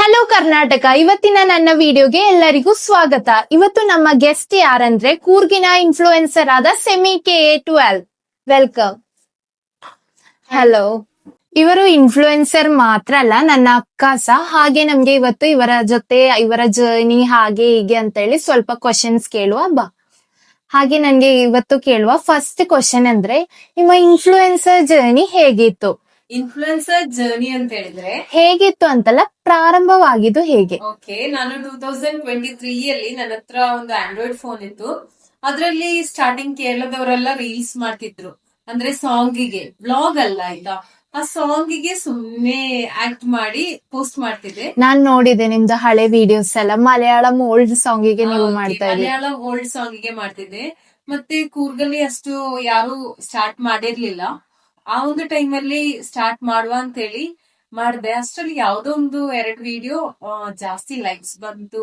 Hello Karnataka, ಇವತ್ತಿನ ನನ್ನ ವಿಡಿಯೋಗೆ ಎಲ್ಲರಿಗೂ ಸ್ವಾಗತ. ಇವತ್ತು ನಮ್ಮ ಗೆಸ್ಟ್ ಯಾರಂದ್ರೆ ಕೂರ್ಗಿನ ಇನ್ಫ್ಲೂಯೆನ್ಸರ್ ಆದ ಸೆಮಿ KA12. ವೆಲ್ಕಮ್. ಹಲೋ. ಇವರು ಇನ್ಫ್ಲೂಯೆನ್ಸರ್ ಮಾತ್ರ ಅಲ್ಲ, ನನ್ನ ಅಕ್ಕ ಸಹ. ಹಾಗೆ ನಮ್ಗೆ ಇವತ್ತು ಇವರ ಜೊತೆ ಇವರ ಜರ್ನಿ ಹಾಗೆ ಹೀಗೆ ಅಂತ ಹೇಳಿ ಸ್ವಲ್ಪ ಕ್ವಶನ್ಸ್ ಕೇಳುವ ಬಾ. ಹಾಗೆ ನನ್ಗೆ ಇವತ್ತು ಕೇಳುವ ಫಸ್ಟ್ ಕ್ವಶನ್ ಅಂದ್ರೆ, ನಿಮ್ಮ ಇನ್ಫ್ಲೂಯೆನ್ಸರ್ ಜರ್ನಿ ಹೇಗಿತ್ತು? ಇನ್ಫ್ಲುಯೆನ್ಸರ್ ಜರ್ನಿ ಅಂತ ಹೇಳಿದ್ರೆ ಹೇಗಿತ್ತು ಅಂತಲ್ಲ, ಪ್ರಾರಂಭವಾಗಿದ್ದು ಹೇಗೆ? ಓಕೆ, ನಾನು 2023 ಅಲ್ಲಿ ನನ್ನ ಹತ್ರ ಒಂದು ಆಂಡ್ರಾಯ್ಡ್ ಫೋನ್ ಇತ್ತು. ಅದ್ರಲ್ಲಿ ಸ್ಟಾರ್ಟಿಂಗ್ ಕೇರಳದವರೆಲ್ಲ ರೀಲ್ಸ್ ಮಾಡ್ತಿದ್ರು, ಅಂದ್ರೆ ಸಾಂಗಿಗೆ, ಬ್ಲಾಗ್ ಅಲ್ಲ ಆಯ್ತಾ. ಆ ಸಾಂಗಿಗೆ ಸುಮ್ನೆ ಆಕ್ಟ್ ಮಾಡಿ ಪೋಸ್ಟ್ ಮಾಡ್ತಿದ್ದೆ. ನಾನ್ ನೋಡಿದೆ ನಿಮ್ದು ಹಳೆ ವಿಡಿಯೋಸ್ ಎಲ್ಲ, ಮಲಯಾಳಂ ಓಲ್ಡ್ ಸಾಂಗಿಗೆ ನೀವು ಮಾಡ್ತಾ ಇದ್ರಿ. ಮಲಯಾಳಂ ಓಲ್ಡ್ ಸಾಂಗಿಗೆ ಮಾಡ್ತಿದ್ದೆ. ಮತ್ತೆ ಕೂರ್ಗಲ್ಲಿ ಅಷ್ಟು ಯಾರು ಸ್ಟಾರ್ಟ್ ಮಾಡಿರ್ಲಿಲ್ಲ. ಆ ಒಂದು ಟೈಮ್ ಅಲ್ಲಿ ಸ್ಟಾರ್ಟ್ ಮಾಡುವ ಅಂತ ಹೇಳಿ ಮಾಡಿದೆ. ಅಷ್ಟ್ರಲ್ಲಿ ಯಾವ್ದೋ ಒಂದು 2 ವಿಡಿಯೋ ಜಾಸ್ತಿ ಲೈಕ್ಸ್ ಬಂತು,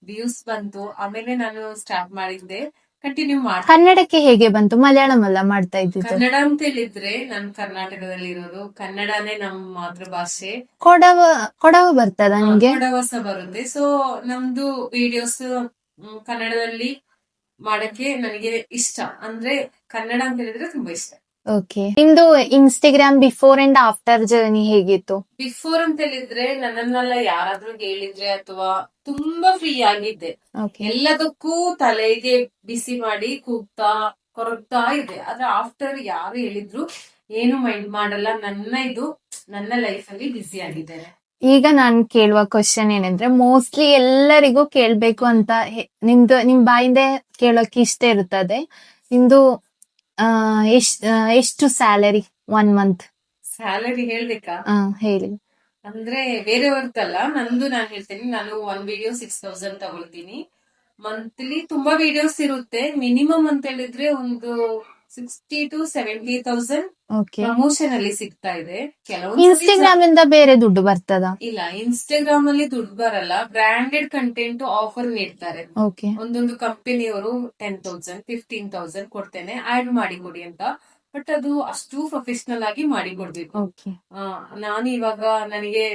ವ್ಯೂಸ್ ಬಂತು. ಆಮೇಲೆ ನಾನು ಸ್ಟಾರ್ಟ್ ಮಾಡಿದ್ದೆ, ಕಂಟಿನ್ಯೂ ಮಾಡಿ. ಕನ್ನಡಕ್ಕೆ ಹೇಗೆ ಬಂತು? ಮಲಯಾಳಂ ಅಲ್ಲ ಮಾಡ್ತಾ ಇದ್ದಿದ್ದು. ಕನ್ನಡ ಅಂತ ಹೇಳಿದ್ರೆ ನಾನು ಕರ್ನಾಟಕದಲ್ಲಿ ಇರೋದು, ಕನ್ನಡನೇ ನಮ್ಮ ಮಾತೃಭಾಷೆ. ಕೊಡವ ಬರ್ತದ ನಿಮ್ಗೆ? ಕೊಡವಸ ಬರುತ್ತೆ. ಸೊ ನಮ್ದು ವಿಡಿಯೋಸ್ ಕನ್ನಡದಲ್ಲಿ ಮಾಡಕ್ಕೆ ನನಗೆ ಇಷ್ಟ. ಅಂದ್ರೆ ಕನ್ನಡ ಅಂತ ಹೇಳಿದ್ರೆ ತುಂಬಾ ಇಷ್ಟ. ಓಕೆ. ನಿಮ್ದು Instagram before and after journey ಹೇಗಿತ್ತು? ಬಿಫೋರ್ ಅಂತ ಹೇಳಿದ್ರೆ ನನ್ನನ್ನೆಲ್ಲ ಯಾರಾದ್ರೂ ಹೇಳಿದ್ರೆ ಅಥವಾ ತುಂಬಾ ಫ್ರೀ ಆಗಿದ್ದೆ. ಎಲ್ಲದಕ್ಕೂ ತಲೆಗೆ ಬಿಸಿ ಮಾಡಿ ಕೂಗ್ತಾ ಕೊರಗ್ತಾ ಇದೆ. ಆದ್ರೆ ಆಫ್ಟರ್ ಯಾರು ಹೇಳಿದ್ರು ಏನು ಮೈಂಡ್ ಮಾಡಲ್ಲ. ನನ್ನ ಲೈಫ್ ಅಲ್ಲಿ ಬಿಸಿ ಆಗಿದ್ದೇನೆ. ಈಗ ನಾನ್ ಕೇಳುವ ಕ್ವಶನ್ ಏನಂದ್ರೆ, ಮೋಸ್ಟ್ಲಿ ಎಲ್ಲರಿಗೂ ಕೇಳ್ಬೇಕು ಅಂತ ನಿಮ್ ಬಾಯಿಂದ ಕೇಳೋಕೆ ಇಷ್ಟ ಇರುತ್ತದೆ. ನಿಮ್ದು ಎಷ್ಟು ಸ್ಯಾಲರಿ 1 ಮಂತ್? ಸ್ಯಾಲರಿ ಹೇಳ್ಬೇಕಾ? ಹೇಳಿ. ಅಂದ್ರೆ ಬೇರೆಯವ್ರದ್ದಲ್ಲ, ನಂದು ನಾನು ಹೇಳ್ತೀನಿ. ನಾನು 1 ವಿಡಿಯೋ 6000 ತಗೊಳ್ತೀನಿ ಮಂತ್ಲಿ. ತುಂಬಾ ವಿಡಿಯೋಸ್ ಇರುತ್ತೆ. ಮಿನಿಮಮ್ ಅಂತ ಹೇಳಿದ್ರೆ ಒಂದು 60 to 70,000 ಪ್ರಮೋಷನ್ ಅಲ್ಲಿ ಸಿಗ್ತಾ ಇದೆ. ಇನ್ಸ್ಟಾಗ್ರಾಮ್ ಇಂದ ಬೇರೆ ದುಡ್ಡು ಬರ್ತದ? ಇಲ್ಲ, ಇನ್ಸ್ಟಾಗ್ರಾಮ್ ಅಲ್ಲಿ ದುಡ್ಡು ಬರಲ್ಲ. ಬ್ರಾಂಡೆಡ್ ಕಂಟೆಂಟ್ ಆಫರ್ ನೀಡ್ತಾರೆ. ಒಂದೊಂದು ಕಂಪನಿಯವರು 10,000 15,000 ಕೊಡ್ತೇನೆ, ಆಡ್ ಮಾಡಿ ಕೊಡಿ ಅಂತ. ಬಟ್ ಅದು ಅಷ್ಟು ಪ್ರೊಫೆಷನಲ್ ಆಗಿ ಮಾಡಿ ಕೊಡ್ಬೇಕು. ನಾನು ಇವಾಗ ನನಗೆ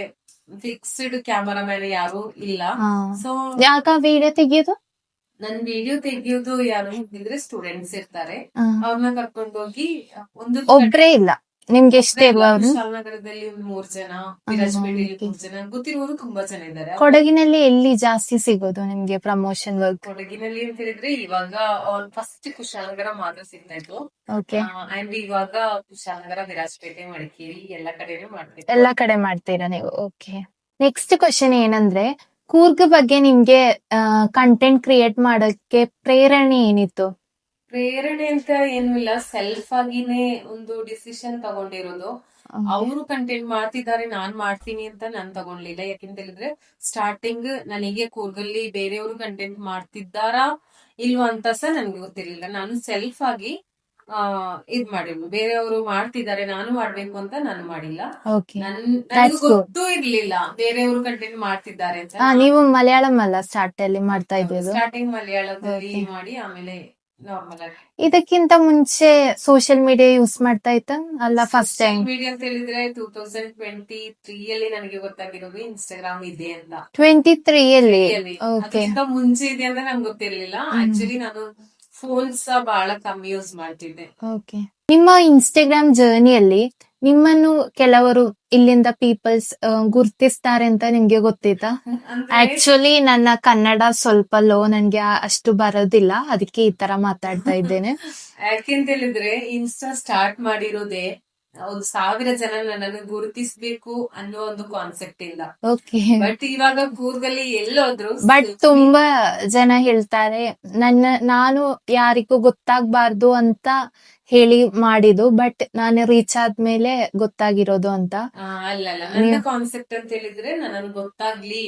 ಫಿಕ್ಸ್ಡ್ ಕ್ಯಾಮರಾಮ್ಯಾನ್ ಯಾರು ಇಲ್ಲ. ಸೊ ಯಾಕ ವಿಡಿಯೋ ತೆಗಿಯೋದು? ನನ್ ವಿಡಿಯೋ ತೆಗಿಯೋದು ಯಾರು ಇದ್ರೆ ಸ್ಟೂಡೆಂಟ್ಸ್ ಇರ್ತಾರೆ, ಅವ್ರನ್ನ ಕರ್ಕೊಂಡು ಹೋಗಿ. ಒಂದು ಒಬ್ರೇ ಇಲ್ಲ, ನಿಮ್ಗೆ ಎಷ್ಟೇ ಇರುವವರು? ಶಾಲನಗರದಲ್ಲಿ 3 ಜನ, ವಿರಾಜಪೇಟೆಯಲ್ಲಿ 3 ಜನ, ಗೊತ್ತಿರುವವರು ತುಂಬಾ ಜನ ಇದ್ದಾರೆ. ಕೊಡಗಿನಲ್ಲಿ ಎಲ್ಲಿ ಜಾಸ್ತಿ ಸಿಗೋದು ನಿಮ್ಗೆ ಪ್ರಮೋಷನ್ ವರ್ಕ್? ಕೊಡಗಿನಲ್ಲಿ ಅಂತ ಹೇಳಿದ್ರೆ ಇವಾಗ ಫಸ್ಟ್ ಕುಶಾಲನಗರ ಮಾತ್ರ ಸಿಗ್ತಾ ಇತ್ತು. ಅಂಡ್ ಇವಾಗ ಕುಶಾಲನಗರ, ವಿರಾಜಪೇಟೆ, ಮಡಿಕೇರಿ ಎಲ್ಲ ಕಡೆನೂ ಮಾಡ್ತೀವಿ. ಎಲ್ಲಾ ಕಡೆ ಮಾಡ್ತೀರಾ ನೀವು? ಓಕೆ. ನೆಕ್ಸ್ಟ್ ಕ್ವಶನ್ ಏನಂದ್ರೆ, ಕೂರ್ಗ್ ಬಗ್ಗೆ ನಿಮ್ಗೆ ಕಂಟೆಂಟ್ ಕ್ರಿಯೇಟ್ ಮಾಡಕ್ಕೆ ಪ್ರೇರಣೆ ಏನಿತ್ತು? ಪ್ರೇರಣೆ ಅಂತ ಏನು ಇಲ್ಲ, ಸೆಲ್ಫ್ ಆಗಿನೇ ಒಂದು ಡಿಸಿಷನ್ ತಗೊಂಡಿರೋದು. ಅವರು ಕಂಟೆಂಟ್ ಮಾಡ್ತಿದ್ದಾರೆ, ನಾನ್ ಮಾಡ್ತೀನಿ ಅಂತ ನಾನ್ ತಗೊಂಡ್ಲಿಲ್ಲ. ಯಾಕೆಂತ ಹೇಳಿದ್ರೆ ಸ್ಟಾರ್ಟಿಂಗ್ ನನಗೆ ಕೂರ್ಗಲ್ಲಿ ಬೇರೆಯವರು ಕಂಟೆಂಟ್ ಮಾಡ್ತಿದ್ದಾರಾ ಇಲ್ವಾ ಅಂತ ಸಹ ನನ್ಗೆ ಗೊತ್ತಿರ್ಲಿಲ್ಲ. ನಾನು ಸೆಲ್ಫ್ ಆಗಿ ಇದ್ ಮಾಡಿಲ್ಲ. ಬೇರೆಯವರು ಮಾಡ್ತಿದ್ದಾರೆ, ನಾನು ಮಾಡ್ಬೇಕು ಅಂತ ನಾನು ಮಾಡಿಲ್ಲ. ನನಗೆ ಗೊತ್ತೂ ಇರ್ಲಿಲ್ಲ ಬೇರೆಯವರು ಕಂಟೆಂಟ್ ಮಾಡ್ತಿದ್ದಾರೆ ಅಂತ. ನೀವು ಮಲಯಾಳಂ ಅಲ್ಲ ಸ್ಟಾರ್ಟ್ ಅಲ್ಲಿ ಮಾಡ್ತಾ ಇದ್ದೀರಾ? ಸ್ಟಾರ್ಟಿಂಗ್ ಮಲಯಾಳದಲ್ಲಿ ಮಾಡಿ ಆಮೇಲೆ ನಾರ್ಮಲ್ ಆಗಿ. ಇದಕ್ಕಿಂತ ಮುಂಚೆ ಸೋಷಿಯಲ್ ಮೀಡಿಯಾ ಯೂಸ್ ಮಾಡ್ತಾ ಇತ್ತ ಅಲ್ಲ? ಫಸ್ಟ್ ಟೈಮ್ ಮೀಡಿಯಾ ಅಂತ ಹೇಳಿದ್ರೆ 2023 ಅಲ್ಲಿ ನನಗೆ ಗೊತ್ತಾಗಿರೋದು ಇನ್ಸ್ಟಾಗ್ರಾಮ್ ಇದೆ ಅಂತ. 23 ಅಲ್ಲಿ? ಅದಕ್ಕಿಂತ ಮುಂಚೆ ಇದೆ ಅಂತ ನಂಗೆ ಗೊತ್ತಿರ್ಲಿಲ್ಲ. ಆಕ್ಚುಲಿ ನಾನು ಫೋನ್ಸ್ ಬಹಳ ಕಮ್ಮಿ ಯೂಸ್ ಮಾಡ್ತಿದ್ದೆ. ಓಕೆ. ನಿಮ್ಮ ಇನ್ಸ್ಟಾಗ್ರಾಮ್ ಜರ್ನಿಯಲ್ಲಿ ನಿಮ್ಮನ್ನು ಕೆಲವರು ಇಲ್ಲಿಂದ ಪೀಪಲ್ಸ್ ಗುರ್ತಿಸ್ತಾರೆ ಅಂತ ನಿಮ್ಗೆ ಗೊತ್ತಿತ್ತಾ? ಆಕ್ಚುಲಿ ನನ್ನ ಕನ್ನಡ ಸ್ವಲ್ಪ ಲೋ, ನನ್ಗೆ ಅಷ್ಟು ಬರೋದಿಲ್ಲ, ಅದಕ್ಕೆ ಈ ತರ ಮಾತಾಡ್ತಾ ಇದ್ದೇನೆ. ಯಾಕೆಂತ ಹೇಳಿದ್ರೆ ಇನ್ಸ್ಟಾ ಸ್ಟಾರ್ಟ್ ಮಾಡಿರೋದೇ 1,000 ಜನ ನನ್ನನ್ನು ಗುರುತಿಸ್ಬೇಕು ಅನ್ನೋ ಒಂದು ಕಾನ್ಸೆಪ್ಟ್ ಇಲ್ಲ. ಬಟ್ ಇವಾಗ ಕೂರ್ಗಲ್ಲಿ ಎಲ್ಲೋದ್ರು ಬಟ್ ತುಂಬಾ ಜನ ಹೇಳ್ತಾರೆ ನಾನು ಯಾರಿಗೂ ಗೊತ್ತಾಗ್ಬಾರ್ದು ಅಂತ ಹೇಳಿ ಮಾಡಿದ್ದು, ಬಟ್ ನಾನು ರೀಚ್ ಆದ್ಮೇಲೆ ಗೊತ್ತಾಗಿರೋದು ಅಂತ. ಅಲ್ಲ, ನನ್ನ ಕಾನ್ಸೆಪ್ಟ್ ಅಂತ ಹೇಳಿದ್ರೆ ನನ್ನನ್ನು ಗೊತ್ತಾಗ್ಲಿ,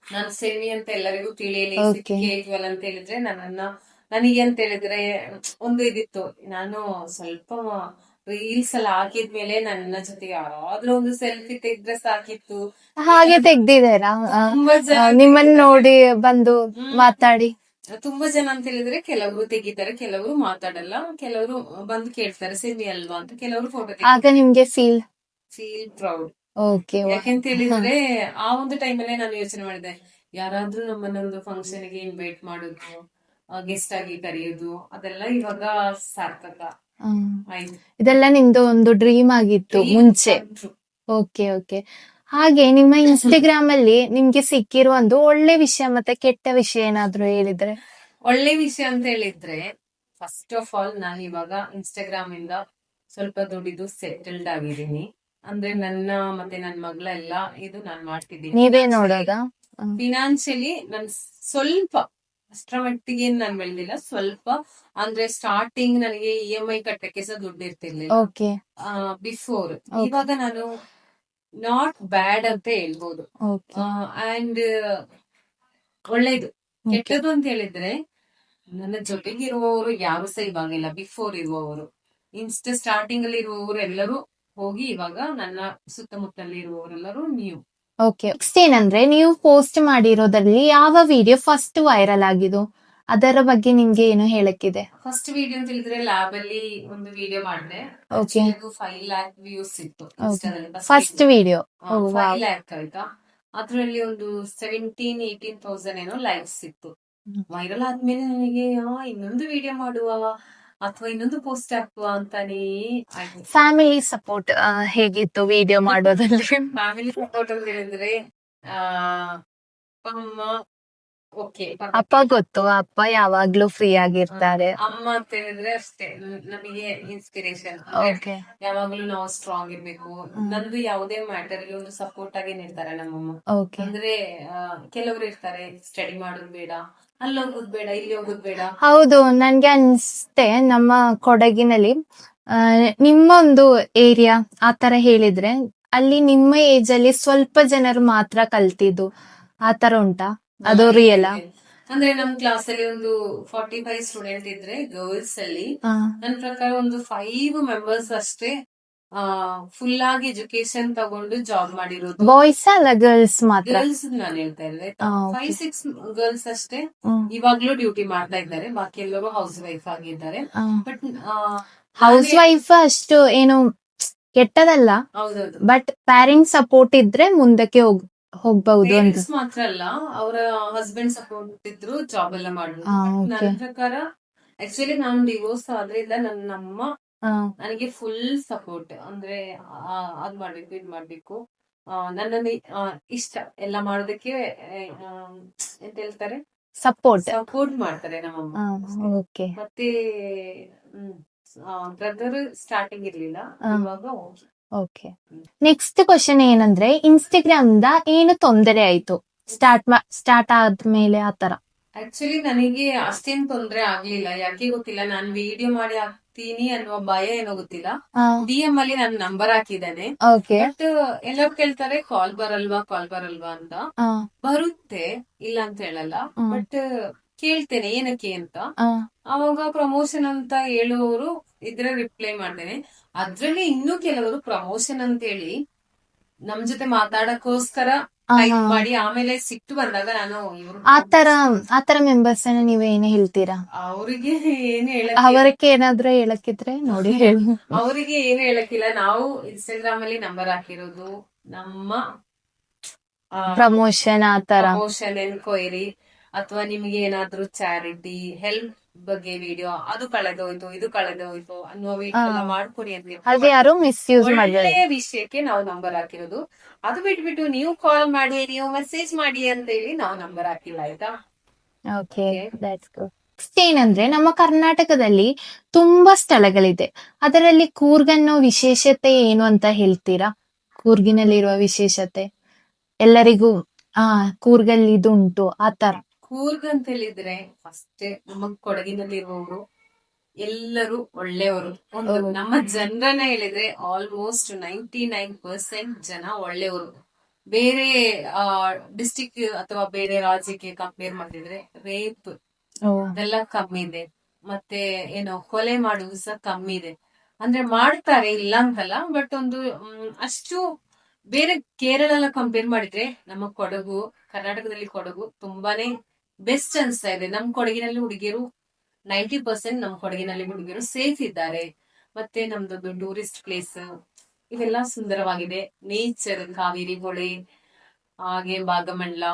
ನಾನು ಸೆಮಿ ಅಂತ ಎಲ್ಲರಿಗೂ ತಿಳಿಯಲಿ. KA12 ಅಂತ ಹೇಳಿದ್ರೆ ನನಗೆ ಅಂತ ಹೇಳಿದ್ರೆ ಒಂದು ಇದಿತ್ತು. ನಾನು ಸ್ವಲ್ಪ ರೀಲ್ಸ್ ಎಲ್ಲ ಹಾಕಿದ್ಮೇಲೆ ನನ್ನ ಜೊತೆ ಯಾರಾದ್ರೂ ಒಂದು ಸೆಲ್ಫಿ ತೆಗ್ದ್ರೆ ಸಾಕಿತ್ತು. ಹಾಗೆ ತೆಗ್ದಿದ್ದೀರಾ? ನಿಮ್ಮನ್ನ ನೋಡಿ ಬಂದು ಮಾತಾಡಿ ತುಂಬಾ ಜನ ಅಂತ ಹೇಳಿದ್ರೆ ಕೆಲವರು ತೆಗಿತಾರೆ, ಕೆಲವರು ಮಾತಾಡಲ್ಲ, ಕೆಲವರು ಬಂದು ಕೇಳ್ತಾರೆ ಸೆಮಿ ಅಲ್ವಾ ಅಂತ, ಕೆಲವರು ಫೋಟೋ. ಆಗ ನಿಮ್ಗೆ ಫೀಲ್ ಪ್ರೌಡ್. ಓಕೆ. ಯಾಕೆಂತ ಹೇಳಿದ್ರೆ ಆ ಒಂದು ಟೈಮಲ್ಲೇ ನಾನು ಯೋಚನೆ ಮಾಡಿದೆ, ಯಾರಾದ್ರೂ ನಮ್ಮನ್ನೊಂದು ಫಂಕ್ಷನ್ ಗೆ ಇನ್ವೈಟ್ ಮಾಡೋದು, ಗೆಸ್ಟ್ ಆಗಿ ಕರೆಯೋದು, ಅದೆಲ್ಲ ಇವಾಗ ಸಾರ್ಥಕ ಆಯ್ತು. ಇದೆಲ್ಲ ನಿಮ್ದು ಒಂದು ಡ್ರೀಮ್ ಆಗಿತ್ತು ಮುಂಚೆ. Okay okay. ಹಾಗೆ ನಿಮ್ಮ ಇನ್ಸ್ಟಾಗ್ರಾಮ್ ಅಲ್ಲಿ ನಿಮ್ಗೆ ಸಿಕ್ಕಿರುವ ಒಂದು ಒಳ್ಳೆ ವಿಷಯ ಮತ್ತೆ ಕೆಟ್ಟ ವಿಷಯ ಏನಾದ್ರು ಹೇಳಿದ್ರೆ? ಒಳ್ಳೆ ವಿಷಯ ಅಂತ ಹೇಳಿದ್ರೆ, ಫಸ್ಟ್ ಆಫ್ ಆಲ್ ನಾನು ಇವಾಗ ಇನ್ಸ್ಟಾಗ್ರಾಮ್ ಇಂದ ಸ್ವಲ್ಪ ದುಡಿದು ಸೆಟಲ್ಡ್ ಆಗಿದ್ದೀನಿ. ಅಂದ್ರೆ ನನ್ನ ಮತ್ತೆ ನನ್ನ ಮಗಳ ಎಲ್ಲ ಇದು ನಾನ್ ಮಾಡ್ತಿದ್ದೀನಿ. ನೀವೇ ನೋಡೋದ? ಫಿನಾನ್ಷಿಯಲಿ ನನ್ ಸ್ವಲ್ಪ ಅಷ್ಟರ ಮಟ್ಟಿಗೆ ನಾನ್ ಬೆಳೆದಿಲ್ಲ, ಸ್ವಲ್ಪ. ಅಂದ್ರೆ ಸ್ಟಾರ್ಟಿಂಗ್ ನನಗೆ EMI ಕಟ್ಟಕ್ಕೆ ಸಹ ದುಡ್ಡು ಇರ್ತಿರ್ಲಿಲ್ಲ ಓಕೆ ಬಿಫೋರ್. ಇವಾಗ ನಾನು ನಾಟ್ ಬ್ಯಾಡ್ ಅಂತ ಹೇಳ್ಬೋದು. ಓಕೆ ಅಂಡ್ ಒಳ್ಳೇದು. ಕೆಟ್ಟದು ಅಂತ ಹೇಳಿದ್ರೆ, ನನ್ನ ಜೊತೆಗಿರುವವರು ಯಾರು ಸಹ ಇವಾಗಿಲ್ಲ. ಬಿಫೋರ್ ಇರುವವರು, ಸ್ಟಾರ್ಟಿಂಗ್ ಅಲ್ಲಿ ಇರುವವರು ಎಲ್ಲರೂ ಹೋಗಿ ಇವಾಗ ನನ್ನ ಸುತ್ತಮುತ್ತಲಿ ಇರುವವರೆಲ್ಲರೂ ನೀವು. ಓಕೆ. ನೆಕ್ಸ್ಟ್ ಏನಂದ್ರೆ, ನೀವು ಪೋಸ್ಟ್ ಮಾಡಿರೋದ್ರಲ್ಲಿ ಯಾವ ವಿಡಿಯೋ ಫಸ್ಟ್ ವೈರಲ್ ಆಗಿದ್ದು? ಅದರ ಬಗ್ಗೆ ನಿಮ್ಗೆ ಏನು ಹೇಳಕ್ಕಿದೆ? ಫಸ್ಟ್ ವಿಡಿಯೋ ಅಂತ ಹೇಳಿದ್ರೆ ಲ್ಯಾಬ್ ಅಲ್ಲಿ ಒಂದು ವಿಡಿಯೋ ಮಾಡಿದೆ. Okay. 5 lakh ವ್ಯೂಸ್ ಇತ್ತು Okay. Instaದಲ್ಲಿ. First video. 5 lakh ಆಯ್ತಾ. ಅದ್ರಲ್ಲಿ ಒಂದು 17,000-18,000 ಏನೋ ಲೈಕ್ಸ್ ಇತ್ತು. ವೈರಲ್ ಆದ್ಮೇಲೆ ನನಗೆ ಇನ್ನೊಂದು ವಿಡಿಯೋ ಮಾಡುವ ಅಥವಾ ಇನ್ನೊಂದು ಪೋಸ್ಟ್ ಹಾಕುವ ಅಂತಾನೇ ಆಯ್ತು. ಫ್ಯಾಮಿಲಿ ಸಪೋರ್ಟ್ ಹೇಗಿತ್ತು ವಿಡಿಯೋ ಮಾಡೋದ್ರಲ್ಲಿ? ಫ್ಯಾಮಿಲಿ ಸಪೋರ್ಟ್ ಅಂತ ಹೇಳಿದ್ರೆ ಅಪ್ಪ ಅಮ್ಮ ಓಕೆ. ಅಪ್ಪ ಗೊತ್ತು, ಅಪ್ಪ ಯಾವಾಗ್ಲೂ ಫ್ರೀ ಆಗಿರ್ತಾರೆ. ಅಮ್ಮ ಅಂತ ಹೇಳಿದ್ರೆ ಅಷ್ಟೇ ನಮಗೆ ಇನ್ಸ್ಪಿರೇಷನ್. ಓಕೆ ಯಾವಾಗ್ಲೂ ನಾವು ಸ್ಟ್ರಾಂಗ್ ಇರ್ಬೇಕು. ನಂದು ಯಾವುದೇ ಮ್ಯಾಟರ್ ಅಲ್ಲಿ ಒಂದು ಸಪೋರ್ಟ್ ಆಗಿ ನಿಲ್ತಾರೆ ನಮ್ಮಮ್ಮ. ಓಕೆ. ಅಂದ್ರೆ ಕೆಲವರು ಇರ್ತಾರೆ, ಸ್ಟಡಿ ಮಾಡೋದು ಬೇಡ, ಅಲ್ಲಿ ಹೋಗೋದು ಬೇಡ, ಇಲ್ಲಿ ಹೋಗೋದು ಬೇಡ. ಹೌದು, ನನ್ಗೆ ಅನ್ಸುತ್ತೆ ನಮ್ಮ ಕೊಡಗಿನಲ್ಲಿ ನಿಮ್ಮ ಒಂದು ಏರಿಯಾ ಆತರ ಹೇಳಿದ್ರೆ, ಅಲ್ಲಿ ನಿಮ್ಮ ಏಜ್ ಅಲ್ಲಿ ಸ್ವಲ್ಪ ಜನರು ಮಾತ್ರ ಕಲ್ತಿದ್ದು ಆತರ ಉಂಟಾ? ಅದು ರಿಯಲ್? ಅಂದ್ರೆ ನಮ್ ಕ್ಲಾಸ್ ಅಲ್ಲಿ ಒಂದು 45 ಸ್ಟೂಡೆಂಟ್ ಇದ್ರೆ ಗರ್ಲ್ಸ್ ಅಲ್ಲಿ ನನ್ನ ಪ್ರಕಾರ ಒಂದು 5 ಮೆಂಬರ್ಸ್ ಅಷ್ಟೇ ಫುಲ್ ಆಗಿ ಎಜುಕೇಶನ್ ತಗೊಂಡು ಜಾಬ್ ಮಾಡಿರೋದು. ಬಾಯ್ಸ್ ಅಲ್ಲ ಗರ್ಲ್ಸ್ ಮಾತ್ರ? ಗರ್ಲ್ಸ್ ನಾನು ಹೇಳ್ತಾ ಇದ್ದೆ. 5-6 ಗರ್ಲ್ಸ್ ಅಷ್ಟೇ ಇವಾಗ್ಲೂ ಡ್ಯೂಟಿ ಮಾಡ್ತಾ ಇದ್ದಾರೆ. ಬಾಕಿ ಎಲ್ಲರೂ ಹೌಸ್ ವೈಫ್ ಆಗಿದ್ದಾರೆ. ಬಟ್ ಹೌಸ್ ವೈಫ್ ಅಷ್ಟು ಏನು ಕೆಟ್ಟದಲ್ಲ, ಹೌದೌದು. ಬಟ್ ಪ್ಯಾರೆಂಟ್ಸ್ ಸಪೋರ್ಟ್ ಇದ್ರೆ ಮುಂದಕ್ಕೆ ಹೋಗ್ಬಹುದು ಅಂತ. ಪೇರೆಂಟ್ಸ್ ಮಾತ್ರ ಅಲ್ಲ, ಅವರ ಹಸ್ಬೆಂಡ್ ಸಪೋರ್ಟ್ ಇದ್ರು ಜಾಬ್ ಎಲ್ಲ ಮಾಡ್ಬೋದು. ನನ್ನ ಪ್ರಕಾರ ಆಕ್ಚುಲಿ ನಾನು ಡಿವೋರ್ಸ್ ಆದ್ರಿಂದ ನನ್ನಮ್ಮ ನನಗೆ ಫುಲ್ ಸಪೋರ್ಟ್. ಅಂದ್ರೆ ಅದ್ ಮಾಡ್ಬೇಕು, ಇದ್ ಮಾಡ್ಬೇಕು, ನನ್ನನ್ನು ಇಷ್ಟ ಎಲ್ಲ ಮಾಡೋದಕ್ಕೆ ಎಂತ ಹೇಳ್ತಾರೆ, ಸಪೋರ್ಟ್ ಮಾಡ್ತಾರೆ ನಮ್ಮಮ್ಮ. ಓಕೆ. ಮತ್ತೆ ಬ್ರದರ್ ಸ್ಟಾರ್ಟಿಂಗ್ ಇರ್ಲಿಲ್ಲ, ಇವಾಗ ಓಕೆ. ನೆಕ್ಸ್ಟ್ ಕ್ವಶನ್ ಏನಂದ್ರೆ, ಇನ್ಸ್ಟಾಗ್ರಾಮ್ ದ ಏನು ತೊಂದರೆ ಆಯ್ತು ಸ್ಟಾರ್ಟ್ ಆದ್ಮೇಲೆ ಆತರ? ಆಕ್ಚುಲಿ ನನಗೆ ಅಷ್ಟೇನ್ ತೊಂದ್ರೆ ಆಗ್ಲಿಲ್ಲ. ಯಾಕೆ ಗೊತ್ತಿಲ್ಲ, ನಾನ್ ವಿಡಿಯೋ ಮಾಡಿ ಹಾಕ್ತೀನಿ ಅನ್ನುವ ಭಯ ಏನೋ ಗೊತ್ತಿಲ್ಲ. DM ಅಲ್ಲಿ ನಾನು ನಂಬರ್ ಹಾಕಿದ್ದೇನೆ. ಬಟ್ ಎಲ್ಲರೂ ಕೇಳ್ತಾರೆ ಕಾಲ್ ಬರಲ್ವಾ ಅಂತ. ಬರುತ್ತೆ, ಇಲ್ಲ ಅಂತ ಹೇಳಲ್ಲ, ಬಟ್ ಕೇಳ್ತೇನೆ ಏನಕ್ಕೆ ಅಂತ. ಅವಾಗ ಪ್ರಮೋಷನ್ ಅಂತ ಹೇಳುವವರು ಇದ್ರೆ ರಿಪ್ಲೈ ಮಾಡ್ತೇನೆ. ಅದ್ರಲ್ಲಿ ಇನ್ನೂ ಕೆಲವರು ಪ್ರಮೋಷನ್ ಅಂತ ಹೇಳಿ ನಮ್ ಜೊತೆ ಮಾತಾಡಕ್ಕೋಸ್ಕರ ಟೈಪ್ ಮಾಡಿ ಆಮೇಲೆ ಸಿಟ್ಟು ಬಂದಾಗ ನಾನು ಆತರ ಮೆಂಬರ್ಸ್ ನೀವ್ ಏನೇ ಹೇಳ್ತೀರಾ? ಅವರಿಗೆ ಏನು ಅವರಕ್ಕೆ ಏನಾದ್ರೂ ಹೇಳಕ್ಕಿದ್ರೆ ನೋಡಿ ಹೇಳಿ. ಅವರಿಗೆ ಏನು ಹೇಳಕ್ಕಿಲ್ಲ. ನಾವು ಇನ್ಸ್ಟಾಗ್ರಾಮ್ ಅಲ್ಲಿ ನಂಬರ್ ಹಾಕಿರೋದು ನಮ್ಮ ಪ್ರಮೋಷನ್ ಎನ್ಕ್ವೈರಿ ಅಥವಾ ನಿಮ್ಗೆ ಏನಾದ್ರೂ ಚಾರಿಟಿ ಹೆಲ್ಪ್ ಬಗ್ಗೆ ವಿಡಿಯೋ, ಅದು ಕಳೆದೋಯ್ತು ಇದು ಕಳೆದೋಯ್ತು ಅನ್ನುವ ವಿಡಿಯೋ ಎಲ್ಲ ಮಾಡ್ಕೊಡಿ ಅಂತ ಯಾರು ಮಿಸ್ಯೂಸ್ ಒಳ್ಳೆಯ ವಿಷಯಕ್ಕೆ ನಾವು ನಂಬರ್ ಹಾಕಿರೋದು. ಅದು ಬಿಟ್ಬಿಟ್ಟು ನೀವು ಕಾಲ್ ಮಾಡಿ, ನೀವು ಮೆಸೇಜ್ ಮಾಡಿ ಅಂತ ಹೇಳಿ ನಾವು ನಂಬರ್ ಹಾಕಿಲ್ಲ, ಆಯ್ತಾ? Okay, that's good. ನೆಕ್ಸ್ಟ್ ಏನಂದ್ರೆ, ನಮ್ಮ ಕರ್ನಾಟಕದಲ್ಲಿ ತುಂಬಾ ಸ್ಥಳಗಳಿದೆ, ಅದರಲ್ಲಿ ಕೂರ್ಗ್ ಅನ್ನೋ ವಿಶೇಷತೆ ಏನು ಅಂತ ಹೇಳ್ತೀರಾ? ಕೂರ್ಗಿನಲ್ಲಿರುವ ವಿಶೇಷತೆ ಎಲ್ಲರಿಗೂ ಕೂರ್ಗಲ್ಲಿ ಇದು ಉಂಟು ಆತರ. ಕೂರ್ಗ್ ಅಂತ ಹೇಳಿದ್ರೆ ಫಸ್ಟ್ ನಮ್ಮ ಕೊಡಗಿನಲ್ಲಿ ಇರುವವರು ಎಲ್ಲರೂ ಒಳ್ಳೆಯವರು. ನಮ್ಮ ಜನರನ್ನ ಹೇಳಿದ್ರೆ ಆಲ್ಮೋಸ್ಟ್ 99% ಜನ ಒಳ್ಳೆಯವರು. ಬೇರೆ ಡಿಸ್ಟಿಕ್ ಅಥವಾ ಬೇರೆ ರಾಜ್ಯಕ್ಕೆ ಕಂಪೇರ್ ಮಾಡಿದ್ರೆ ರೇಪ್ ಅದೆಲ್ಲ ಕಮ್ಮಿ ಇದೆ. ಮತ್ತೆ ಏನೋ ಕೊಲೆ ಮಾಡುವುದು ಸಹ ಕಮ್ಮಿ ಇದೆ. ಅಂದ್ರೆ ಮಾಡ್ತಾರೆ, ಇಲ್ಲ ಅಂತಲ್ಲ, ಬಟ್ ಒಂದು ಅಷ್ಟು ಬೇರೆ ಕೇರಳ ಎಲ್ಲ ಕಂಪೇರ್ ಮಾಡಿದ್ರೆ ನಮ್ಮ ಕರ್ನಾಟಕದಲ್ಲಿ ಕೊಡಗು ತುಂಬಾನೇ ಬೆಸ್ಟ್ ಅನ್ಸ್ತಾ ಇದೆ. ನಮ್ ಕೊಡಗಿನಲ್ಲಿ ಹುಡುಗಿಯರು 90% ನಮ್ಮ ಕೊಡಗಿನಲ್ಲಿ ಹುಡುಗಿಯರು ಸೇಫ್ ಇದ್ದಾರೆ. ಮತ್ತೆ ನಮ್ದೊಂದು ಟೂರಿಸ್ಟ್ ಪ್ಲೇಸ್, ಇವೆಲ್ಲ ಸುಂದರವಾಗಿದೆ. ನೇಚರ್, ಕಾವೇರಿ ಹೊಳೆ, ಹಾಗೆ ಭಾಗಮಂಡಲ,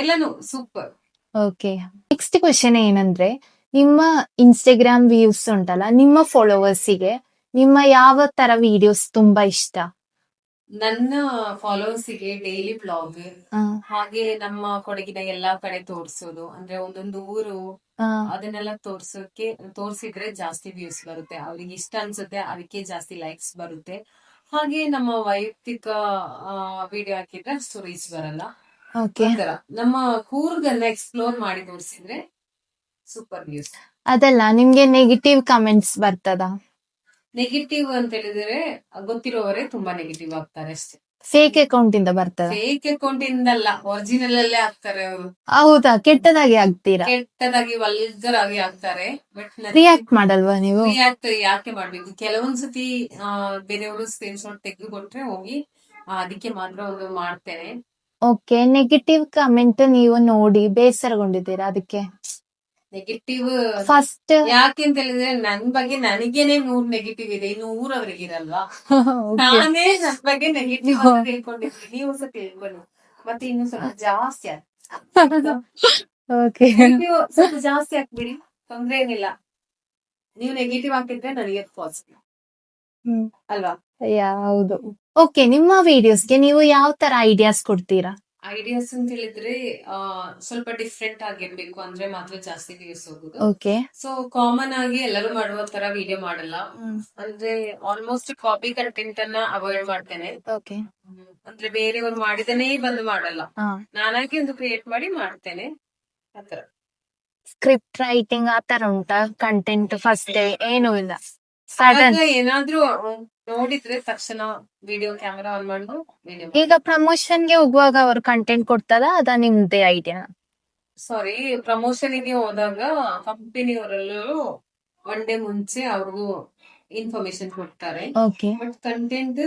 ಎಲ್ಲಾನು ಸೂಪರ್. ಓಕೆ. ನೆಕ್ಸ್ಟ್ ಕ್ವಶನ್ ಏನಂದ್ರೆ, ನಿಮ್ಮ ಇನ್ಸ್ಟಾಗ್ರಾಮ್ ವ್ಯೂಸ್ ಉಂಟಲ್ಲ, ನಿಮ್ಮ ಫಾಲೋವರ್ಸಿಗೆ ನಿಮ್ಮ ಯಾವ ತರ ವಿಡಿಯೋಸ್ ತುಂಬಾ ಇಷ್ಟ? ನನ್ನ ಫಾಲೋವರ್ಸಿಗೆ ಡೈಲಿ ಬ್ಲಾಗ್, ಆ, ಹಾಗೆ ನಮ್ಮ ಕೊಡಗಿನ ಎಲ್ಲಾ ಕಡೆ ತೋರ್ಸೋದು, ಅಂದ್ರೆ ಒಂದೊಂದು ಊರು ಆ, ಅದನ್ನೆಲ್ಲ ತೋರ್ಸಿದ್ರೆ ಜಾಸ್ತಿ ವ್ಯೂಸ್ ಬರುತ್ತೆ, ಅವ್ರಿಗೆ ಇಷ್ಟ ಅನ್ಸುತ್ತೆ, ಅದಕ್ಕೆ ಜಾಸ್ತಿ ಲೈಕ್ಸ್ ಬರುತ್ತೆ. ಹಾಗೆ ನಮ್ಮ ವೈಯಕ್ತಿಕ ವಿಡಿಯೋ ಹಾಕಿದ್ರೆ ಸ್ಟೋರೀಸ್ ಬರಲ್ಲ. ಓಕೆ. ಒಂಥರ ನಮ್ಮ ಕೂರ್ಗನ್ನ ಎಕ್ಸ್ಪ್ಲೋರ್ ಮಾಡಿ ತೋರಿಸಿದ್ರೆ ಸೂಪರ್ ವ್ಯೂಸ್. ಅದಲ್ಲ, ನಿಮ್ಗೆ ನೆಗೆಟಿವ್ ಕಮೆಂಟ್ಸ್ ಬರ್ತದ? ನೆಗೆಟಿವ್ ಅಂತ ಹೇಳಿದ್ರೆ ಗೊತ್ತಿರೋವರೇ ತುಂಬಾ ನೆಗೆಟಿವ್ ಆಗ್ತಾರೆ ಅಷ್ಟೇ. ಫೇಕ್ ಅಕೌಂಟ್ ಇಂದ ಬರ್ತದ? ಫೇಕ್ ಅಕೌಂಟ್ ಇಂದಲ್ಲ, ಒರಿಜಿನಲ್ ಅಲ್ಲೇ ಆಗ್ತಾರೆ ಅವರು. ಹೌದಾ? ಕೆಟ್ಟದಾಗಿ ಆಗ್ತೀರಾ? ಕೆಟ್ಟದಾಗಿ ವಲ್ಗರ್ ಆಗಿ ಆಗ್ತಾರೆ. ಬಟ್ ರಿಯಾಕ್ಟ್ ಮಾಡಲ್ವಾ ನೀವು? ರಿಯಾಕ್ಟ್ ಯಾಕೆ ಮಾಡ್ಬೇಕು? ಕೆಲವೊಂದ್ಸತಿ ಬೇರೆಯವರು ಸ್ಕ್ರೀನ್ ಶಾಟ್ ತೆಗೆದು ಕೊಟ್ರೆ ಹೋಗಿ ಅದಕ್ಕೆ ಮಾತ್ರ ಒಂದು ಮಾಡ್ತೇನೆ. ಓಕೆ. ನೆಗೆಟಿವ್ ಕಮೆಂಟ್ ನೀವು ನೋಡಿ ಬೇಸರಗೊಂಡಿದ್ದೀರಾ ಅದಕ್ಕೆ? ನೆಗೆಟಿವ್ ಫಸ್ಟ್ ಯಾಕೆ ಅಂತ ಹೇಳಿದ್ರೆ ನನ್ ಬಗ್ಗೆ ನನಗೇನೆ 100 ನೆಗೆಟಿವ್ ಇದೆ, ಇನ್ನು ಊರವ್ರಿಗೆ ಇರಲ್ವಾ? ನಾನೇ ನನ್ ಬಗ್ಗೆ ನೆಗೆಟಿವ್ ಅಂತ ತಿಳ್ಕೊಂಡಿದ್ದೀನಿ, ನೀವು ಸಹ ತಿಳ್ಕೊಳ್ಳಿ. ಮತ್ತೆ ಇನ್ನು ಸ್ವಲ್ಪ ಜಾಸ್ತಿ ಓಕೆ. ನೀವು ಸ್ವಲ್ಪ ಜಾಸ್ತಿ ಹಾಕ್ಬಿಡಿ, ತೊಂದ್ರೆ ಏನಿಲ್ಲ. ನೀವು ನೆಗೆಟಿವ್ ಹಾಕಿದ್ರೆ ನನಗೆ ಪಾಸಿಟಿವ್ ಅಲ್ವಾ? ಹೌದು. ಓಕೆ. ನಿಮ್ಮ ವಿಡಿಯೋಸ್ಗೆ ನೀವು ಯಾವ ತರ ಐಡಿಯಾಸ್ ಕೊಡ್ತೀರಾ? ಐಡಿಯಾಸ್ ಅಂತ ಹೇಳಿದ್ರೆ ಸ್ವಲ್ಪ ಡಿಫ್ರೆಂಟ್ ಆಗಿರ್ಬೇಕು ಅಂದ್ರೆ ಮಾತ್ರ ಜಾಸ್ತಿ ವ್ಯೂಸ್ ಹೋಗುದು. ಓಕೆ. ಸೊ ಕಾಮನ್ ಆಗಿ ಎಲ್ಲರೂ ಮಾಡುವ ತರ ವಿಡಿಯೋ ಮಾಡಲ್ಲ. ಅಂದ್ರೆ ಆಲ್ಮೋಸ್ಟ್ ಕಾಪಿ ಕಂಟೆಂಟ್ ಅನ್ನ ಅವಾಯ್ಡ್ ಮಾಡ್ತೇನೆ. ಓಕೆ. ಅಂದ್ರೆ ಬೇರೆಯವರು ಮಾಡಿದನೇ ಬಂದು ಮಾಡಲ್ಲ, ನಾನಾಗಿ ಒಂದು ಕ್ರಿಯೇಟ್ ಮಾಡಿ ಮಾಡ್ತೇನೆ ಆತರ. ಸ್ಕ್ರಿಪ್ಟ್ ರೈಟಿಂಗ್ ಆ ತರ ಉಂಟಾ? ಕಂಟೆಂಟ್ ಫಸ್ಟ್ ಏನು ಇಲ್ಲ, ಸಡನ್ ಆಗ ಏನಾದ್ರೂ ನೋಡಿದ್ರೆ ತಕ್ಷಣ ವಿಡಿಯೋ ಕ್ಯಾಮೆರಾ ಆನ್ ಮಾಡುದು ವಿಡಿಯೋ. ಈಗ ಪ್ರಮೋಷನ್ ಗೆ ಹೋಗುವಾಗ ಅವರು ಕಂಟೆಂಟ್ ಕೊಡ್ತಾರ, ಅದ ನಿಮ್ದೇ ಐಡಿಯಾ? ಸಾರಿ, ಪ್ರಮೋಷನ್ ಗೆ ಹೋದಾಗ ಕಂಪನಿಯವರೆಲ್ಲರೂ ಒನ್ ಡೇ ಮುಂಚೆ ಅವ್ರಿಗೂ ಇನ್ಫಾರ್ಮೇಶನ್ ಕೊಡ್ತಾರೆ. Okay. But content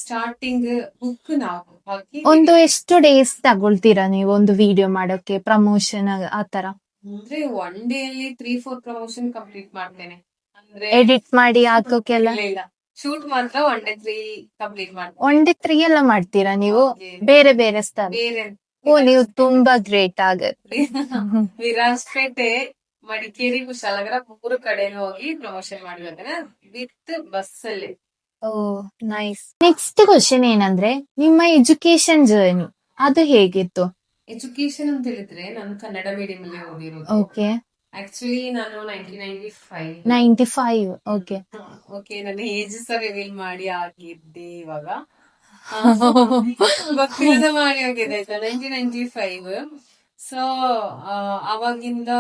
starting book ನಾವು ಹಾಕಿ ಒಂದು ಎಷ್ಟು ಡೇಸ್ ತಗೊಳ್ತೀರಾ ನೀವು ಒಂದು ವಿಡಿಯೋ ಮಾಡೋಕೆ, ಪ್ರಮೋಷನ್ ಆತರ? ಅಂದ್ರೆ ಒನ್ ಡೇ ಅಲ್ಲಿ 3-4 ಪ್ರಮೋಷನ್ ಕಂಪ್ಲೀಟ್ ಮಾಡ್ತೇನೆ. ಅಂದ್ರೆ ಎಡಿಟ್ ಮಾಡಿ ಹಾಕೋಕೆಲ್ಲ? ಇಲ್ಲ, ಶೂಟ್ ಮಾತ್ರ ಒನ್ ಡೇ 3 ಕಂಪ್ಲೀಟ್ ಮಾಡ್ತೇನೆ. 1 day 3 ಎಲ್ಲ ಮಾಡ್ತೀರಾ ನೀವು? ಹಾಗೆ ಬೇರೆ ಬೇರೆ ಸ್ಥಳ? ಬೇರೆ ಓ, ನೀವು ತುಂಬಾ ಗ್ರೇಟ್ ಆಗತ್ತೆ. ವಿರಾಜಪೇಟೆ, ಮಡಿಕೇರಿ, ಕುಶಾಲನಗರ 3 ಕಡೆನೂ ಹೋಗಿ ಪ್ರಮೋಷನ್ ಮಾಡಿದ್ರೆ ವಿತ್ ಬಸ್ ಅಲ್ಲಿ. ಓ, ನೈಸ್. ನೆಕ್ಸ್ಟ್ ಕ್ವಶನ್ ಏನಂದ್ರೆ, ನಿಮ್ಮ ಎಜುಕೇಶನ್ ಜರ್ನಿ ಅದು ಹೇಗಿತ್ತು? ಎಜುಕೇಶನ್ ಅಂತ ಹೇಳಿದ್ರೆ ನಾನು ಕನ್ನಡ ಮೀಡಿಯಂ ಅಲ್ಲಿ ಓದಿರೋದು. ಓಕೆ. ಆಕ್ಚುಲಿ ನಾನು 1995. 95. ಓಕೆ. ಓಕೆ, ನನ್ನ ಏಜ್ ಸಹ ರಿವೀಲ್ ಮಾಡಿ ಆಗಿದ್ದೆ ಇವಾಗ. ಗೊತ್ತಿಲ್ಲದ ಮಾಡಿ ಹೋಗಿದೆ ಆಯ್ತಾ, 1995. ಸೊ ಅವಾಗಿಂದ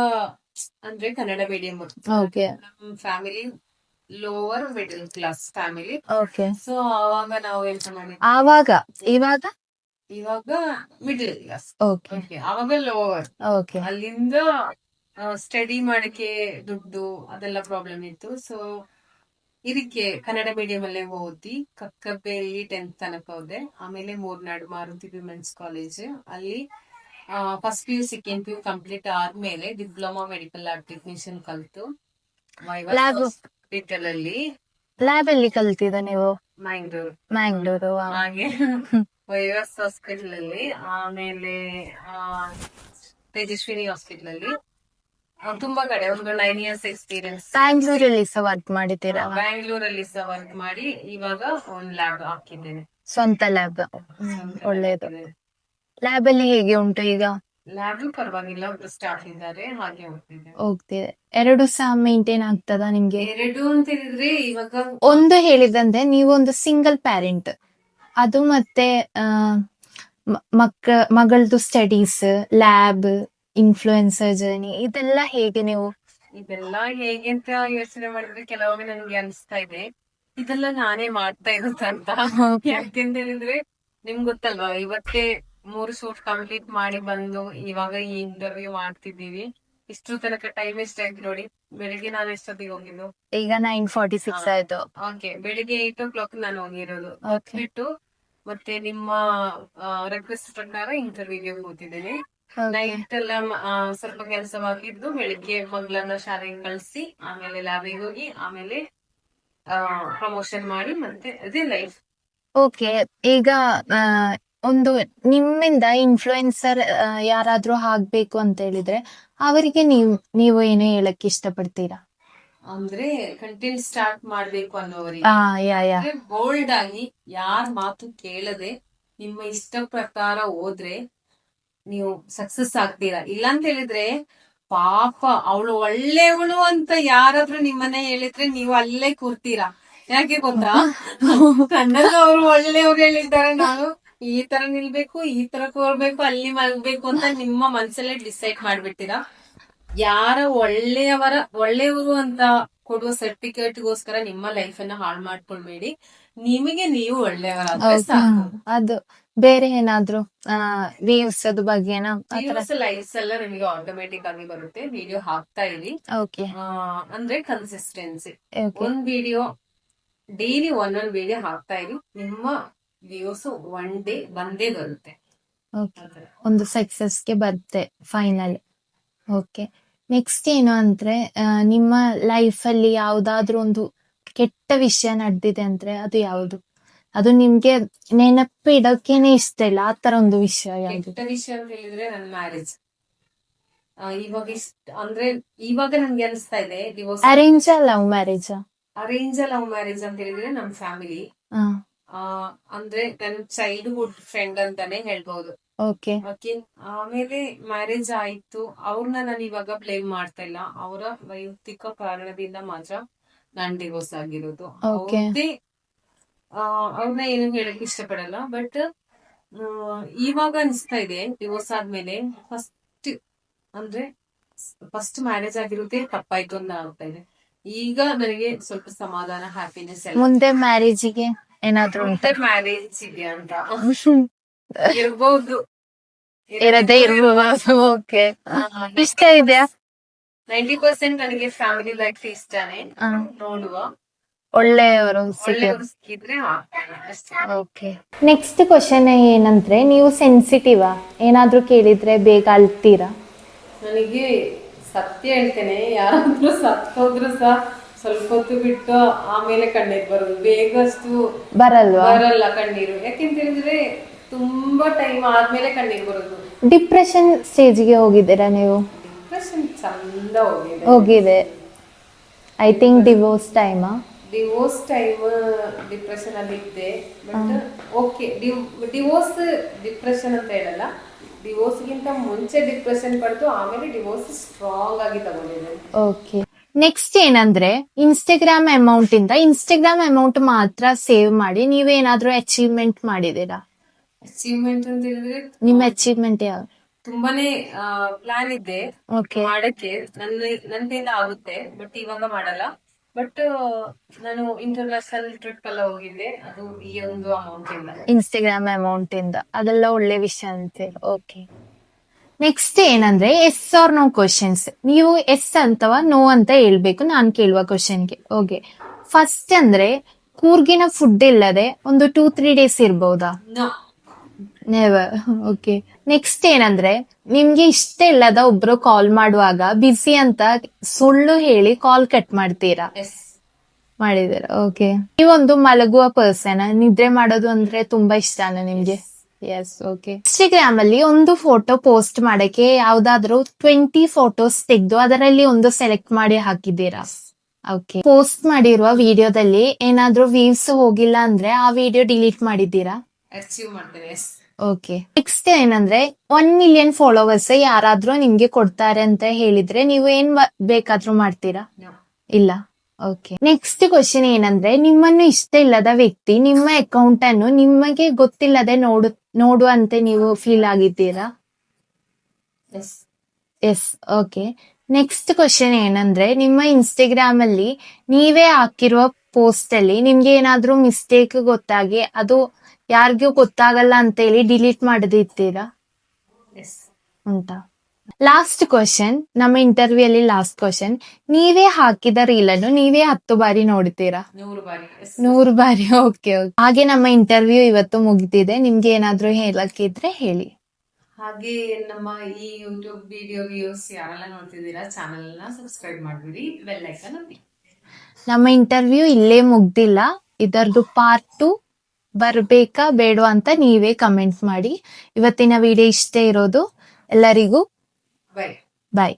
ಅಂದ್ರೆ ಕನ್ನಡ ಮೀಡಿಯಂ. ಓಕೆ. ನಮ್ಮ family lower middle class family. Okay. So ಅವಾಗ ನಾವು ಎಂತ ಮಾಡಿದ್ವಿ, ಆವಾಗ? ಇವಾಗ ಮಿಡಲ್ ಕ್ಲಾಸ್. ಓಕೆ. ಓಕೆ, ಅವಾಗ ಲೋವರ್. ಓಕೆ. ಅಲ್ಲಿಂದ ಸ್ಟಡಿ ಮಾಡಕ್ಕೆ ದುಡ್ಡು ಅದೆಲ್ಲ ಪ್ರಾಬ್ಲಮ್ ಇತ್ತು. ಸೊ ಇದಕ್ಕೆ ಕನ್ನಡ ಮೀಡಿಯಂ ಅಲ್ಲೇ ಓದಿ ಕಕ್ಕಬ್ಬೆಯಲ್ಲಿ 10th ತನಕ ಹೋದೆ. ಆಮೇಲೆ ಮೂರ್ನಾಡು ಮಾರುತಿ ವಿಮೆನ್ಸ್ ಕಾಲೇಜ್ ಅಲ್ಲಿ first PU second PU complete ಆದ್ಮೇಲೆ ಡಿಪ್ಲೊಮಾ ಮೆಡಿಕಲ್ ಲ್ಯಾಬ್ ಟೆಕ್ನಿಷಿಯನ್ ಕಲ್ತು ಲ್ಯಾಬ್ ಹಾಸ್ಪಿಟಲ್ ಅಲ್ಲಿ ಲ್ಯಾಬ್ ಅಲ್ಲಿ ಕಲ್ತಿದ ನೀವು? ಮ್ಯಾಂಗ್ಳೂರು. ವಾವ್. ಹಾಗೆ ವೈವಾಸ್ ಹಾಸ್ಪಿಟಲ್ ಅಲ್ಲಿ, ಆಮೇಲೆ ತೇಜಸ್ವಿನಿ ಹಾಸ್ಪಿಟಲ್ ಅಲ್ಲಿ, ತುಂಬಾ ಕಡೆ ಒಂದು 9 years ಎಕ್ಸ್ಪೀರಿಯನ್ಸ್. ಬ್ಯಾಂಗ್ಳೂರಲ್ಲಿ ಸಹ ವರ್ಕ್ ಮಾಡಿದ್ದೀರಾ? ಬ್ಯಾಂಗ್ಳೂರಲ್ಲಿ ಸಹ ವರ್ಕ್ ಮಾಡಿ ಇವಾಗ ಒಂದು ಲ್ಯಾಬ್ ಹಾಕಿದ್ದೇನೆ, ಸ್ವಂತ ಲ್ಯಾಬ್. ಒಳ್ಳೇದು. ಲ್ಯಾಬ್ ಅಲ್ಲಿ ಹೇಗೆ ಉಂಟು ಈಗ? ಲ್ಯಾಬ್ ಪರವಾಗಿಲ್ಲ, ಒಬ್ರು ಸ್ಟಾಫ್ ಇದ್ದಾರೆ, ಹಾಗೆ ಹೋಗ್ತಿದೆ. 2 ಸಹ ಮೇಂಟೈನ್ ಆಗ್ತದ ನಿಮ್ಗೆ? 2 ಅಂತ ಹೇಳಿದ್ರೆ ಇವಾಗ ಒಂದು ಹೇಳಿದಂದ್ರೆ ನೀವು ಒಂದು ಸಿಂಗಲ್ ಪ್ಯಾರೆಂಟ್, ಅದು ಮತ್ತೆ ಮಗಳದು ಸ್ಟಡೀಸ್, ಲ್ಯಾಬ್, ಇನ್ಫ್ಲೂಯೆನ್ಸರ್ ಜರ್ನಿ, ಇದೆಲ್ಲ ಹೇಗೆ ನೀವು? ಇದೆಲ್ಲ ಹೇಗೆ ಅಂತ ಯೋಚನೆ ಮಾಡಿದ್ರೆ ಕೆಲವೊಮ್ಮೆ ನನ್ಗೆ ಅನಿಸ್ತಾ ಇದೆ ಇದೆಲ್ಲ ನಾನೇ ಮಾಡ್ತಾ ಇರುತ್ತಂತ. ಯಾಕೆಂತ ಹೇಳಿದ್ರೆ ನಿಮ್ಗೆ ಗೊತ್ತಲ್ವಾ, ಇವತ್ತೇ 3 ಶೂಟ್ ಕಂಪ್ಲೀಟ್ ಮಾಡಿ ಬಂದು ಇವಾಗ ಈ ಇಂಟರ್ವ್ಯೂ ಮಾಡ್ತಿದ್ದೀವಿ. ಇಷ್ಟು ತನಕ ಟೈಮ್ ಎಷ್ಟಾಯ್ತು ನೋಡಿ, ಬೆಳಿಗ್ಗೆ ನಾನು ಎಷ್ಟೊತ್ತಿಗೆ ಹೋಗಿದ್ದು? ಈಗ 9:46 ಆಯ್ತು. ಓಕೆ, ಬೆಳಿಗ್ಗೆ 8 o'clock ನಾನು ಹೋಗಿರೋದು. ಬಿಟ್ಟು ಮತ್ತೆ ನಿಮ್ಮ ರಿಕ್ವೆಸ್ಟ್ ಪ್ರಕಾರ ಇಂಟರ್ವ್ಯೂಗೆ ಹೋಗ್ತಿದ್ದೇನೆ. ನೈಟ್ ಎಲ್ಲ ಸ್ವಲ್ಪ ಕೆಲಸವಾಗಿದ್ದು ಬೆಳಿಗ್ಗೆ ಮಗಳನ್ನ ಶಾಲೆಗೆ ಕಳಿಸಿ ಆಮೇಲೆ ಲ್ಯಾಬಿಗೆ ಹೋಗಿ ಆಮೇಲೆ ಪ್ರಮೋಷನ್ ಮಾಡಿ ಮತ್ತೆ ಅದೇ ಲೈಫ್. ಓಕೆ, ಈಗ ಆ, ಒಂದು ನಿಮ್ಮಿಂದ ಇನ್ಫ್ಲುಯೆನ್ಸರ್ ಯಾರಾದ್ರೂ ಆಗ್ಬೇಕು ಅಂತ ಹೇಳಿದ್ರೆ ಅವರಿಗೆ ನೀವು ಏನು ಹೇಳಕ್ ಇಷ್ಟಪಡ್ತೀರಾ? ಅಂದ್ರೆ ಕಂಟೆಂಟ್ ಸ್ಟಾರ್ಟ್ ಮಾಡ್ಬೇಕು ಅನ್ನೋವರಿಗೆ ಆ ಯಾ ಬೋಲ್ಡ್ ಆಗಿ ಯಾರ ಮಾತು ಕೇಳದೆ ನಿಮ್ಮ ಇಷ್ಟ ಪ್ರಕಾರ ಹೋದ್ರೆ ನೀವು ಸಕ್ಸಸ್ ಆಗ್ತೀರಾ. ಇಲ್ಲ ಅಂತ ಹೇಳಿದ್ರೆ ಪಾಪ ಅವಳು ಒಳ್ಳೆಯವಳು ಅಂತ ಯಾರಾದ್ರೂ ನಿಮ್ಮನ್ನ ಹೇಳಿದ್ರೆ ನೀವು ಅಲ್ಲೇ ಕೂರ್ತೀರಾ. ಯಾಕೆ ಗೊತ್ತಾ, ಕನ್ನಡ ಅವರು ಒಳ್ಳೆಯವ್ರು ಹೇಳಿದ್ದಾರೆ, ನಾನು ಈ ತರ ನಿಲ್ಬೇಕು, ಈ ತರ ಕೂರ್ಬೇಕು, ಅಲ್ಲಿ ಮಲ್ಬೇಕು ಅಂತ ನಿಮ್ಮ ಮನ್ಸಲ್ಲೇ ಡಿಸೈಡ್ ಮಾಡ್ಬಿಡ್ತೀರಾ. ಯಾರ ಒಳ್ಳೆಯವರು ಅಂತ ಕೊಡುವ ಸರ್ಟಿಫಿಕೇಟ್ಗೋಸ್ಕರ ನಿಮ್ಮ ಲೈಫ್ ಅನ್ನ ಹಾಳು ಮಾಡ್ಕೊಳ್ಬೇಡಿ. ನಿಮಗೆ ನೀವು ಒಳ್ಳೆಯವರಾದ್ರೆ ಸಾಕು. ಅದು ಬೇರೆ ಏನಾದ್ರು ವ್ಯೂಸ್ ಅದು ಬಗ್ಗೆನಾ? ಲೈಫ್ಸ್ ಎಲ್ಲ ನಿಮಗೆ ಆಟೋಮೆಟಿಕ್ ಆಗಿ ಬರುತ್ತೆ. ವಿಡಿಯೋ ಹಾಕ್ತಾ ಇರಿ. ಓಕೆ, ಅಂದ್ರೆ ಕನ್ಸಿಸ್ಟೆನ್ಸಿ. ಒಂದ್ ವಿಡಿಯೋ ಡೈಲಿ ಒಂದೊಂದ್ ವಿಡಿಯೋ ಹಾಕ್ತಾ ಇರಿ, ನಿಮ್ಮ ವ್ಯೂಸ್ ಒನ್ ಡೇ ಬಂದೇ ಬರುತ್ತೆ. ಒಂದು ಸಕ್ಸಸ್ಗೆ ಬರುತ್ತೆ ಫೈನಲ್. ಓಕೆ, ನೆಕ್ಸ್ಟ್ ಏನು ಅಂದ್ರೆ ನಿಮ್ಮ ಲೈಫ್ ಅಲ್ಲಿ ಯಾವ್ದಾದ್ರು ಒಂದು ಕೆಟ್ಟ ವಿಷಯ ನಡೆದಿದೆ ಅಂದ್ರೆ ಅದು ಯಾವುದು? ಅದು ನಿಮ್ಗೆ ನೆನಪು ಇಡೋಕೆನೆ ಇಷ್ಟ ಇಲ್ಲ, ಆ ತರ ಒಂದು ವಿಷಯ ಯಾವುದು? ಕೆಟ್ಟ ವಿಷಯ ಅಂತ ಹೇಳಿದ್ರೆ ನನ್ನ ಮ್ಯಾರೇಜ್. ಇವಾಗ ನನ್ಗೆ ಅನಿಸ್ತಾ ಇದೆ divorce. Arrange love marriage? Arrange love marriage ಅಂತ ಹೇಳಿದ್ರೆ ನಮ್ ಫ್ಯಾಮಿಲಿ, ಅಂದ್ರೆ ನನ್ನ ಚೈಲ್ಡ್ಹುಡ್ ಫ್ರೆಂಡ್ ಅಂತಾನೆ ಹೇಳ್ಬಹುದು. ಓಕೆ, ಆಮೇಲೆ ಮ್ಯಾರೇಜ್ ಆಯ್ತು. ಅವ್ರನ್ನ ನಾನು ಇವಾಗ ಬ್ಲೇಮ್ ಮಾಡ್ತಾ ಇಲ್ಲ, ಅವರ ವೈಯಕ್ತಿಕ ಕಾರಣದಿಂದ ಮಾತ್ರ ನಾನ್ ಡಿವೋರ್ಸ್ ಆಗಿರೋದು. ಅವ್ರನ್ನ ಏನು ಹೇಳಕ್ ಇಷ್ಟಪಡಲ್ಲ. ಬಟ್ ಇವಾಗ ಅನಿಸ್ತಾ ಇದೆ ಡಿವೋರ್ಸ್ ಆದ್ಮೇಲೆ ಫಸ್ಟ್ ಮ್ಯಾರೇಜ್ ಆಗಿರೋದೇ ತಪ್ಪಾಯ್ತು ಅಂತ ಆಗ್ತಾ ಇದೆ. ಈಗ ನನಗೆ ಸ್ವಲ್ಪ ಸಮಾಧಾನ, ಹ್ಯಾಪಿನೆಸ್. ಮುಂದೆ ಮ್ಯಾರೇಜಿಗೆ ಏನಾದ್ರು ಮ್ಯಾರೇಜ್ ಇದೆ ಅಂತ ಇರ್ಬಹುದು, ಇರದೇ ಇರ್ಬೋದು. ಓಕೆ, ಇಷ್ಟ ಇದೆಯಾ? 90% ನನಗೆ ಫ್ಯಾಮಿಲಿ ಲೈಫ್ ಇಷ್ಟನೇ. ನೋಡುವ, ಒಳ್ಳೆಯವರು ಸಿಕ್ಕಿದ್ರೆ. ಓಕೆ, ನೆಕ್ಸ್ಟ್ ಕ್ವಶನ್ ಏನಂದ್ರೆ ನೀವು ಸೆನ್ಸಿಟಿವ್ ಏನಾದ್ರೂ ಕೇಳಿದ್ರೆ ಬೇಗ ಅಳ್ತೀರಾ? ನನಗೆ ಸತ್ಯ ಹೇಳ್ತೇನೆ, ಯಾರಾದ್ರೂ ಸತ್ತೋದ್ರು ಸಹ ಸ್ವಲ್ಪ ಹೊತ್ತು ಬಿಟ್ಟು ಆಮೇಲೆ ಕಣ್ಣೀರು ಬರೋದು, ಬೇಗಷ್ಟು ಬರಲ್ಲ ಕಣ್ಣೀರು. ಯಾಕೆಂತ ಹೇಳಿದ್ರೆ ತುಂಬಾ ಟೈಮ್ ಆದ್ಮೇಲೆ ಕಣ್ಣೀರು ಬರೋದು. ಡಿಪ್ರೆಷನ್ ಸ್ಟೇಜ್ಗೆ ಹೋಗಿದ್ದೀರಾ ನೀವು? ಡಿಪ್ರೆಷನ್ ಚಂದ ಹೋಗಿದೆ. I think divorce time depression ಅಲ್ಲಿ ಇದ್ದೆ. ಬಟ್ ಓಕೆ, ಡಿವೋರ್ಸ್ ಡಿಪ್ರೆಷನ್ ಅಂತ ಹೇಳಲ್ಲ, ಡಿವೋರ್ಸ್ ಗಿಂತ ಮುಂಚೆ ಡಿಪ್ರೆಷನ್ ಪಡ್ತು, ಆಮೇಲೆ ಡಿವೋರ್ಸ್ ಸ್ಟ್ರಾಂಗ್ ಆಗಿ ತಗೊಂಡಿದೆ. ಓಕೆ, ನೆಕ್ಸ್ಟ್ ಏನಂದ್ರೆ ಇನ್ಸ್ಟಾಗ್ರಾಮ್ ಅಮೌಂಟ್ ಮಾತ್ರ ಸೇವ್ ಮಾಡಿ ನೀವೇನಾದ್ರೂ ಅಚೀವ್ಮೆಂಟ್ ಮಾಡಿದೀರಾ? ಅಚೀವ್ಮೆಂಟ್ ಅಂತ ಹೇಳಿದ್ರೆ ನಿಮ್ಮ ಅಚೀವ್ಮೆಂಟ್ ಯಾವ? ತುಂಬಾನೇ ಪ್ಲಾನ್ ಇದೆ ಮಾಡಕ್ಕೆ, ನನ್ನಿಂದ ಆಗುತ್ತೆ, ಬಟ್ ಇವಾಗ ಮಾಡಲ್ಲ. ಬಟ್ ನಾನು ಇಂಟರ್ನ್ಯಾಷನಲ್ ಟ್ರಿಪ್ ಎಲ್ಲ ಹೋಗಿದ್ದೆ, ಅದು ಈ ಒಂದು ಅಮೌಂಟ್ ಇಂದ, ಇನ್ಸ್ಟಾಗ್ರಾಮ್ ಅಮೌಂಟ್ ಇಂದ. ಅದೆಲ್ಲ ಒಳ್ಳೆ ವಿಷಯ ಅಂತೆ. ಓಕೆ, ನೆಕ್ಸ್ಟ್ ಏನಂದ್ರೆ ಎಸ್ ಆರ್ ನೋ ಕ್ವಶನ್ಸ್. ನೀವು ಎಸ್ ಅಥವಾ ನೋ ಅಂತ ಹೇಳ್ಬೇಕು ನಾನು ಕೇಳುವ ಕ್ವಶನ್ಗೆ. ಓಕೆ, ಫಸ್ಟ್ ಅಂದ್ರೆ ಕೂರ್ಗಿನ ಫುಡ್ ಇಲ್ಲದೆ ಒಂದು 2-3 ಡೇಸ್ ಇರ್ಬೋದಾ? ನೆವರ್. ಓಕೆ, ನೆಕ್ಸ್ಟ್ ಏನಂದ್ರೆ ನಿಮ್ಗೆ ಇಷ್ಟ ಇಲ್ಲದ ಒಬ್ರು ಕಾಲ್ ಮಾಡುವಾಗ ಬಿಸಿ ಅಂತ ಸುಳ್ಳು ಹೇಳಿ ಕಾಲ್ ಕಟ್ ಮಾಡ್ತೀರಾ? ಮಾಡಿದೀರಾ? ಓಕೆ, ನೀವೊಂದು ಮಲಗುವ ಪರ್ಸನ್, ನಿದ್ರೆ ಮಾಡೋದು ಅಂದ್ರೆ ತುಂಬಾ ಇಷ್ಟನಾ ನಿಮ್ಗೆ? ಎಸ್. ಓಕೆ, ಇನ್ಸ್ಟಾಗ್ರಾಮ್ ಅಲ್ಲಿ ಒಂದು ಫೋಟೋ ಪೋಸ್ಟ್ ಮಾಡಕ್ಕೆ ಯಾವ್ದಾದ್ರು 20 ಫೋಟೋಸ್ ತೆಗೆದು ಅದರಲ್ಲಿ ಒಂದು ಸೆಲೆಕ್ಟ್ ಮಾಡಿ ಹಾಕಿದ್ದೀರಾ? ಓಕೆ, ಪೋಸ್ಟ್ ಮಾಡಿರುವ ವಿಡಿಯೋದಲ್ಲಿ ಏನಾದ್ರೂ ವ್ಯೂಸ್ ಹೋಗಿಲ್ಲ ಅಂದ್ರೆ ಆ ವಿಡಿಯೋ ಡಿಲೀಟ್ ಮಾಡಿದ್ದೀರಾ? ಅಚೀವ್ ಮಾಡ್ತೇನೆ. ಓಕೆ, ನೆಕ್ಸ್ಟ್ ಏನಂದ್ರೆ 1 ಮಿಲಿಯನ್ ಫಾಲೋವರ್ಸ್ ಯಾರಾದ್ರೂ ನಿಮ್ಗೆ ಕೊಡ್ತಾರೆ ಅಂತ ಹೇಳಿದ್ರೆ ನೀವು ಏನ್ ಬೇಕಾದ್ರೂ ಮಾಡ್ತೀರಾ? ಇಲ್ಲ. ಓಕೆ, ನೆಕ್ಸ್ಟ್ ಕ್ವಶನ್ ಏನಂದ್ರೆ ನಿಮ್ಮನ್ನು ಇಷ್ಟ ಇಲ್ಲದ ವ್ಯಕ್ತಿ ನಿಮ್ಮ ಅಕೌಂಟ್ ಅನ್ನು ನಿಮಗೆ ಗೊತ್ತಿಲ್ಲದೆ ನೋಡುವಂತೆ ನೀವು ಫೀಲ್ ಆಗಿದ್ದೀರಾ? ಎಸ್. ಓಕೆ, ನೆಕ್ಸ್ಟ್ ಕ್ವಶನ್ ಏನಂದ್ರೆ ನಿಮ್ಮ ಇನ್ಸ್ಟಾಗ್ರಾಮ್ ಅಲ್ಲಿ ನೀವೇ ಹಾಕಿರುವ ಪೋಸ್ಟ್ ಅಲ್ಲಿ ನಿಮ್ಗೆ ಏನಾದ್ರೂ ಮಿಸ್ಟೇಕ್ ಗೊತ್ತಾಗಿ ಅದು ಯಾರಿಗೂ ಗೊತ್ತಾಗಲ್ಲ ಅಂತ ಹೇಳಿ ಡಿಲೀಟ್ ಮಾಡದಿರ್ತೀರಾ? ಉಂಟಾ? ಲಾಸ್ಟ್ ಕ್ವಶನ್, ನಮ್ಮ ಇಂಟರ್ವ್ಯೂ ಅಲ್ಲಿ ಲಾಸ್ಟ್ ಕ್ವಶನ್, ನೀವೇ ಹಾಕಿದ ರೀಲ್ ಅನ್ನು ನೀವೇ 10 ಬಾರಿ ನೋಡ್ತೀರಾ? 100 ಬಾರಿ. ಓಕೆ, ಹಾಗೆ ನಮ್ಮ ಇಂಟರ್ವ್ಯೂ ಇವತ್ತು ಮುಗಿದಿದೆ. ನಿಮ್ಗೆ ಏನಾದ್ರೂ ಹೇಳಕ್ಕಿದ್ರೆ ಹೇಳಿ. ಹಾಗೆ ನಮ್ಮ ಈ ಯೂಟ್ಯೂಬ್ ವಿಡಿಯೋ ವ್ಯೂಸ್ ಯಾರೆಲ್ಲ ನೋಡ್ತಿದ್ದೀರಾ, ಚಾನೆಲ್ ನ ಸಬ್ಸ್ಕ್ರೈಬ್ ಮಾಡ್ಬಿಡಿ, ಬೆಲ್ ಐಕಾನ್ ಒತ್ತಿ. ನಮ್ಮ ಇಂಟರ್ವ್ಯೂ ಇಲ್ಲೇ ಮುಗ್ದಿಲ್ಲ. ಇದರದ್ದು ಪಾರ್ಟ್ 2 ಬರ್ಬೇಕಾ ಬೇಡವಾ ಅಂತ ನೀವೇ ಕಮೆಂಟ್ ಮಾಡಿ. ಇವತ್ತಿನ ವಿಡಿಯೋ ಇಷ್ಟೇ ಇರೋದು. ಎಲ್ಲರಿಗೂ ಬೈ. ಬಾಯ್.